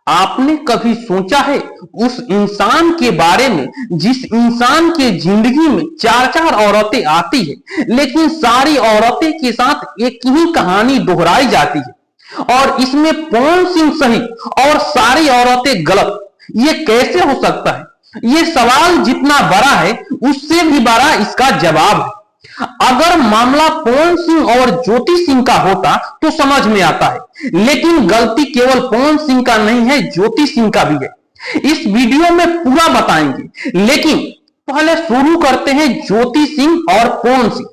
आपने कभी सोचा है उस इंसान के बारे में जिस इंसान के जिंदगी में चार चार औरतें आती है, लेकिन सारी औरतें के साथ एक ही कहानी दोहराई जाती है और इसमें पवन सिंह सही और सारी औरतें गलत। ये कैसे हो सकता है? ये सवाल जितना बड़ा है उससे भी बड़ा इसका जवाब है। अगर मामला पवन सिंह और ज्योति सिंह का होता तो समझ में आता है, लेकिन गलती केवल पवन सिंह का नहीं है, ज्योति सिंह का भी है। इस वीडियो में पूरा बताएंगे, लेकिन पहले शुरू करते हैं ज्योति सिंह और पवन सिंह।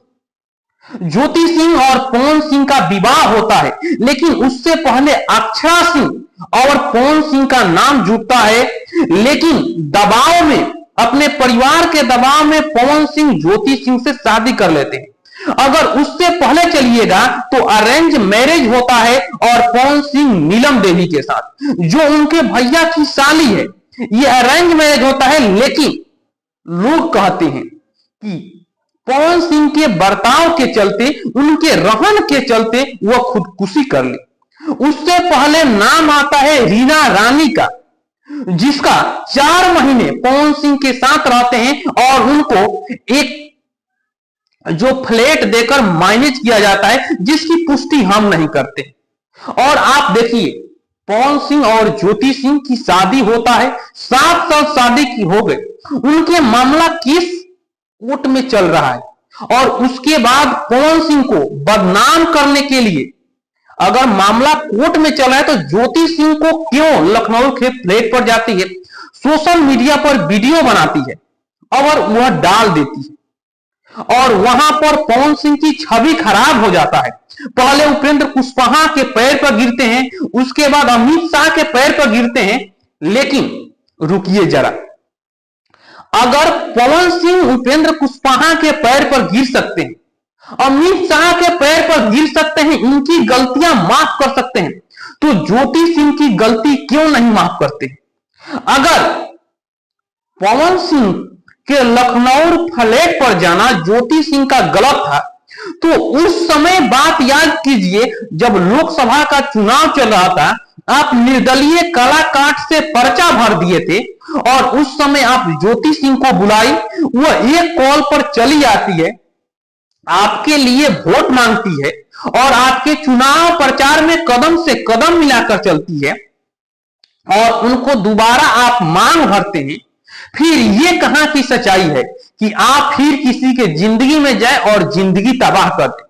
ज्योति सिंह और पवन सिंह का विवाह होता है, लेकिन उससे पहले अक्षरा सिंह और पवन सिंह का नाम जुड़ता है, लेकिन दबाव में, अपने परिवार के दबाव में पवन सिंह ज्योति सिंह से शादी कर लेते हैं। अगर उससे पहले चलिएगा तो अरेंज मैरिज होता है और पवन सिंह नीलम देवी के साथ, जो उनके भैया की साली है। ये अरेंज मैरिज होता है, लेकिन लोग कहते हैं कि पवन सिंह के बर्ताव के चलते, उनके रहन के चलते वह खुदकुशी कर ली। उससे पहले नाम आता है रीना रानी का, जिसका 4 महीने पवन सिंह के साथ रहते हैं और उनको एक जो फ्लैट देकर मैनेज किया जाता है, जिसकी पुष्टि हम नहीं करते। और आप देखिए, पवन सिंह और ज्योति सिंह की शादी होता है, 7 साल शादी की हो गई, उनके मामला केस कोर्ट में चल रहा है और उसके बाद पवन सिंह को बदनाम करने के लिए, अगर मामला कोर्ट में चला है तो ज्योति सिंह को क्यों लखनऊ के फ्लैट पर जाती है, सोशल मीडिया पर वीडियो बनाती है और वह डाल देती है और वहां पर पवन सिंह की छवि खराब हो जाता है। पहले उपेंद्र कुशवाहा के पैर पर गिरते हैं, उसके बाद अमित शाह के पैर पर गिरते हैं। लेकिन रुकिए जरा, अगर पवन सिंह उपेंद्र कुशवाहा के पैर पर गिर सकते हैं, अमित शाह के पैर पर गिर सकते हैं, इनकी गलतियां माफ कर सकते हैं, तो ज्योति सिंह की गलती क्यों नहीं माफ करते? अगर पवन सिंह के लखनऊ फ्लैट पर जाना ज्योति सिंह का गलत था, तो उस समय बात याद कीजिए, जब लोकसभा का चुनाव चल रहा था, आप निर्दलीय कलाकाट से पर्चा भर दिए थे और उस समय आप ज्योति सिंह को बुलाई, वह एक कॉल पर चली आती है, आपके लिए वोट मांगती है और आपके चुनाव प्रचार में कदम से कदम मिलाकर चलती है और उनको दोबारा आप मांग भरते हैं। फिर ये कहां की सच्चाई है कि आप फिर किसी के जिंदगी में जाए और जिंदगी तबाह कर दे?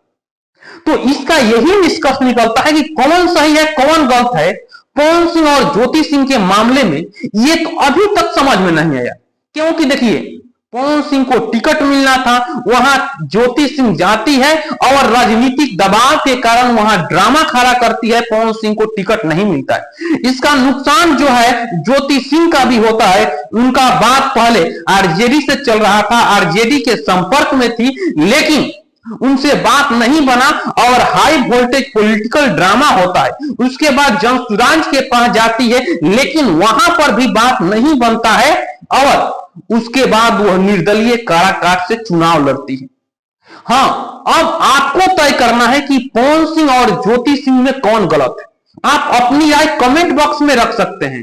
तो इसका यही निष्कर्ष निकलता है कि कौन सही है कौन गलत है। पवन सिंह और ज्योति सिंह के मामले में ये तो अभी तक समझ में नहीं आया, क्योंकि देखिए, पवन सिंह को टिकट मिलना था, वहां ज्योति सिंह जाती है और राजनीतिक दबाव के कारण वहां ड्रामा खड़ा करती है, पवन सिंह को टिकट नहीं मिलता है। इसका नुकसान जो है ज्योति सिंह का भी होता है। उनका बात पहले आरजेडी से चल रहा था, आरजेडी के संपर्क में थी, लेकिन उनसे बात नहीं बना और हाई वोल्टेज पॉलिटिकल ड्रामा होता है। उसके बाद जंसुराज के पास जाती है, लेकिन वहां पर भी बात नहीं बनता है और उसके बाद वह निर्दलीय काराकाट से चुनाव लड़ती है। हाँ, अब आपको तय करना है कि पवन सिंह और ज्योति सिंह में कौन गलत है। आप अपनी राय कमेंट बॉक्स में रख सकते हैं।